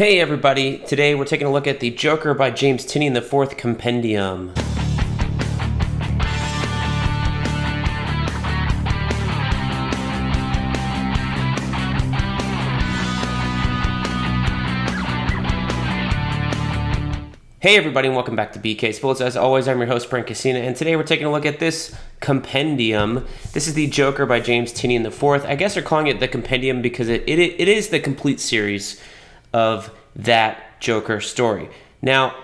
Hey everybody, today we're taking a look at the Joker by James Tynion, the fourth Compendium. Hey everybody, and welcome back to BK Sports. As always, I'm your host, Brent, and today we're taking a look at this Compendium. This is the Joker by James Tynion the fourth. I guess they're calling it the Compendium because it is the complete series of that Joker story. Now,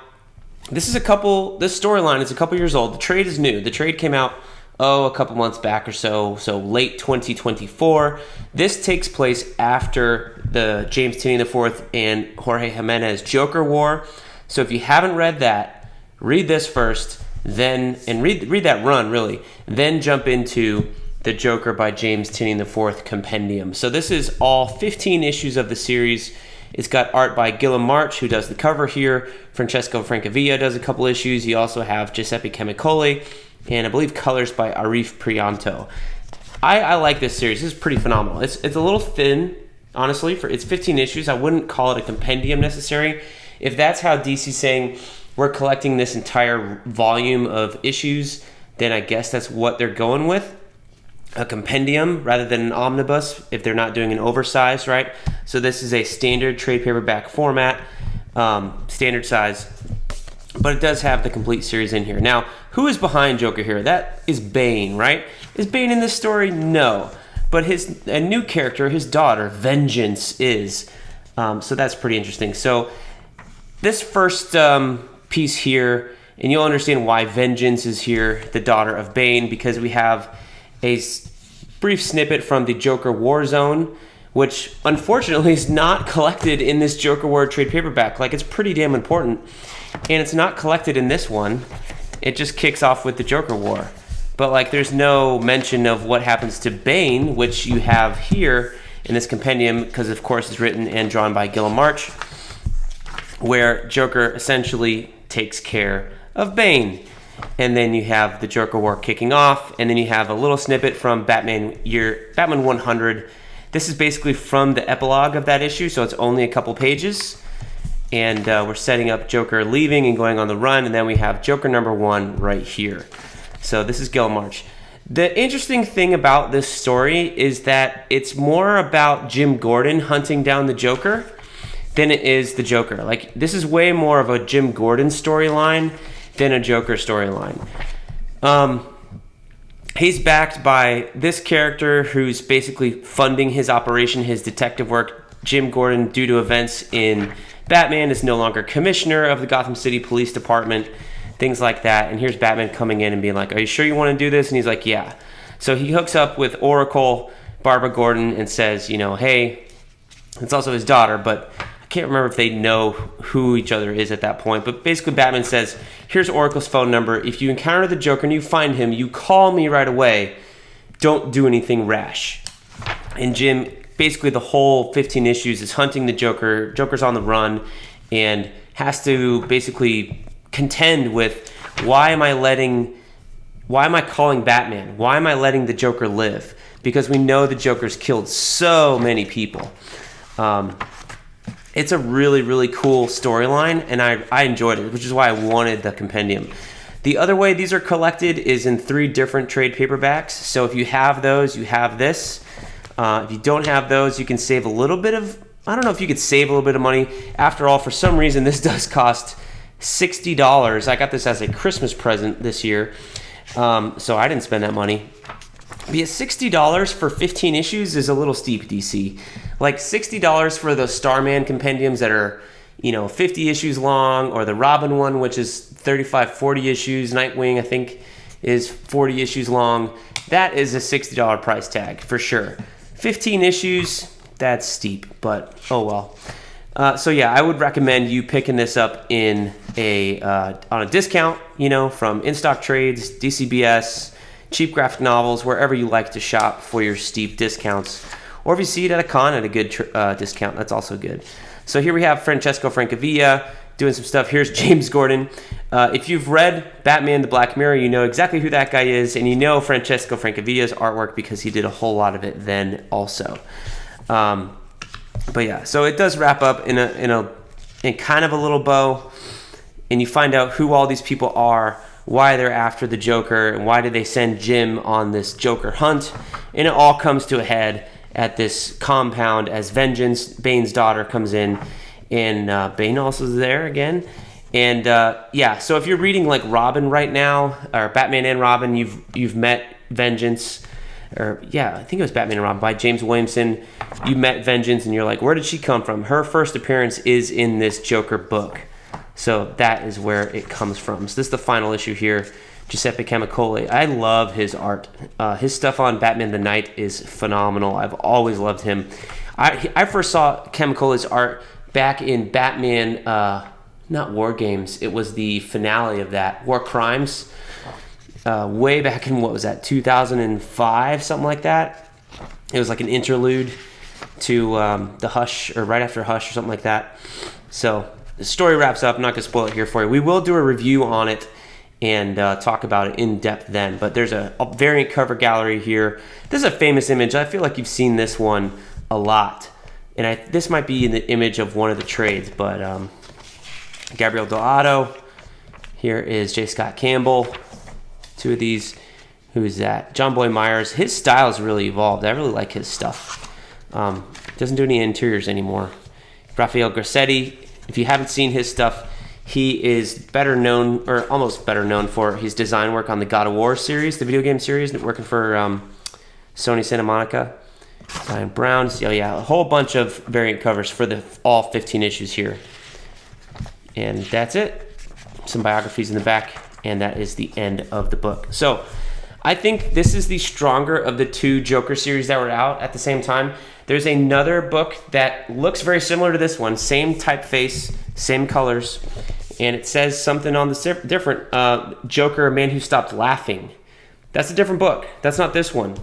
this storyline is a couple years old. The trade is new. The trade came out, a couple months back or so late 2024. This takes place after the James Tynion IV and Jorge Jimenez Joker War. So if you haven't read that, read this first, then read that run really, then jump into the Joker by James Tynion IV Compendium. So this is all 15 issues of the series. It's got art by Guillem March, who does the cover here. Francesco Francavilla does a couple issues. You also have Giuseppe Camicoli, and I believe colors by Arif Prianto. I like this series. This is pretty phenomenal. It's a little thin, honestly. It's 15 issues. I wouldn't call it a compendium necessarily. If that's how DC's saying we're collecting this entire volume of issues, then I guess that's what they're going with. A compendium rather than an omnibus if they're not doing an oversized, right? So this is a standard trade paperback format, standard size, but it does have the complete series in here. Now, who is behind Joker here? That is Bane, right? Is Bane in this story? No. But a new character, his daughter, Vengeance, is. So that's pretty interesting. So this first piece here, and you'll understand why Vengeance is here, the daughter of Bane, because we have a brief snippet from the Joker War Zone, which unfortunately is not collected in this Joker War trade paperback. Like, it's pretty damn important, and it's not collected in this one. It just kicks off with the Joker War. But like, there's no mention of what happens to Bane, which you have here in this compendium, because of course it's written and drawn by Guillem March, where Joker essentially takes care of Bane. And then you have the Joker War kicking off, and then you have a little snippet from Batman 100. This is basically from the epilogue of that issue, so it's only a couple pages. And we're setting up Joker leaving and going on the run, and then we have Joker number 1 right here. So this is Guillem March. The interesting thing about this story is that it's more about Jim Gordon hunting down the Joker than it is the Joker. Like, this is way more of a Jim Gordon storyline than a Joker storyline. He's backed by this character who's basically funding his operation, his detective work. Jim Gordon, due to events in Batman, is no longer commissioner of the Gotham City Police Department, things like that. And here's Batman coming in and being like, "Are you sure you want to do this?" And he's like, "Yeah." So he hooks up with Oracle, Barbara Gordon, and says, hey, it's also his daughter, but I can't remember if they know who each other is at that point. But basically Batman says, here's Oracle's phone number. If you encounter the Joker and you find him, you call me right away. Don't do anything rash. And Jim, basically the whole 15 issues is hunting the Joker. Joker's on the run and has to basically contend with, why am I calling Batman? Why am I letting the Joker live? Because we know the Joker's killed so many people. It's a really, really cool storyline, and I enjoyed it, which is why I wanted the compendium. The other way these are collected is in 3 different trade paperbacks. So if you have those, you have this. If you don't have those, you can save a little bit of, I don't know if you could save a little bit of money. After all, for some reason, this does cost $60. I got this as a Christmas present this year, so I didn't spend that money. But yeah, $60 for 15 issues is a little steep, DC. Like $60 for the Starman compendiums that are, 50 issues long, or the Robin one, which is 35, 40 issues. Nightwing, I think, is 40 issues long. That is a $60 price tag for sure. 15 issues, that's steep, but oh well. So yeah, I would recommend you picking this up on a discount, from In-Stock Trades, DCBS, cheap graphic novels, wherever you like to shop for your steep discounts. Or if you see it at a con at a good discount, that's also good. So here we have Francesco Francavilla doing some stuff. Here's James Gordon. If you've read Batman the Black Mirror, you know exactly who that guy is, and you know Francesco Francavilla's artwork because he did a whole lot of it then also. But yeah, so it does wrap up in a and kind of a little bow, and you find out who all these people are, why they're after the Joker, and why did they send Jim on this Joker hunt. And it all comes to a head at this compound as Vengeance, Bane's daughter, comes in, and Bane also is there again. And yeah, so if you're reading like Robin right now, or Batman and Robin, you've met Vengeance, or yeah, I think it was Batman and Robin by James Williamson. You met Vengeance, and you're like, where did she come from? Her first appearance is in this Joker book. So that is where it comes from. So this is the final issue here. Giuseppe Camicoli. I love his art. His stuff on Batman the Knight is phenomenal. I've always loved him. I first saw Camicoli's art back in Batman, not War Games. It was the finale of that, War Crimes. Way back in, what was that, 2005, something like that. It was like an interlude to the Hush, or right after Hush or something like that. So the story wraps up. I'm not going to spoil it here for you. We will do a review on it and talk about it in depth then. But there's a variant cover gallery here. This is a famous image. I feel like you've seen this one a lot. And this might be in the image of one of the trades. But Gabriel Delgado. Here is J. Scott Campbell. Two of these. Who is that? John Boy Myers. His style has really evolved. I really like his stuff. Doesn't do any interiors anymore. Rafael Grassetti. If you haven't seen his stuff, he is better known, or almost better known, for his design work on the God of War series, the video game series, working for Sony Santa Monica. Brian Brown. So yeah, a whole bunch of variant covers for all 15 issues here. And that's it. Some biographies in the back, and that is the end of the book. So I think this is the stronger of the two Joker series that were out at the same time. There's another book that looks very similar to this one, same typeface, same colors, and it says something on the different. Joker, A Man Who Stopped Laughing. That's a different book. That's not this one.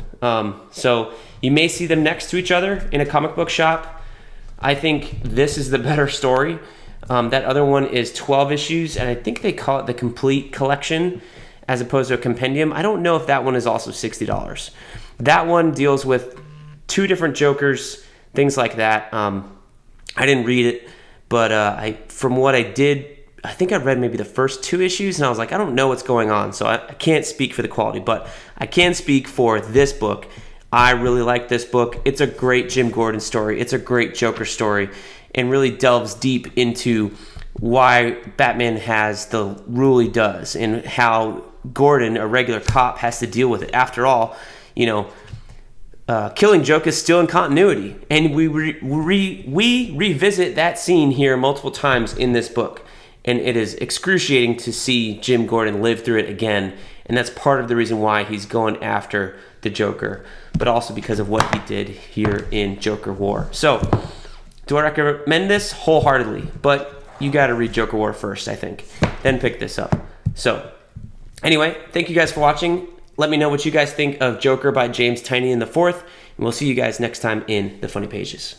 So you may see them next to each other in a comic book shop. I think this is the better story. That other one is 12 issues, and I think they call it the complete collection as opposed to a compendium. I don't know if that one is also $60. That one deals with two different Jokers, things like that. I didn't read it, but from what I did, I think I read maybe the first 2 issues, and I was like, I don't know what's going on, so I can't speak for the quality, but I can speak for this book. I really like this book. It's a great Jim Gordon story. It's a great Joker story, and really delves deep into why Batman has the rule he does, and how Gordon, a regular cop, has to deal with it. After all, killing Joker is still in continuity, and we revisit that scene here multiple times in this book, and it is excruciating to see Jim Gordon live through it again, and that's part of the reason why he's going after the Joker, but also because of what he did here in Joker War. So, do I recommend this? Wholeheartedly, but you got to read Joker War first, I think, then pick this up. So, anyway, thank you guys for watching. Let me know what you guys think of Joker by James Tynion IV, and we'll see you guys next time in the Funny Pages.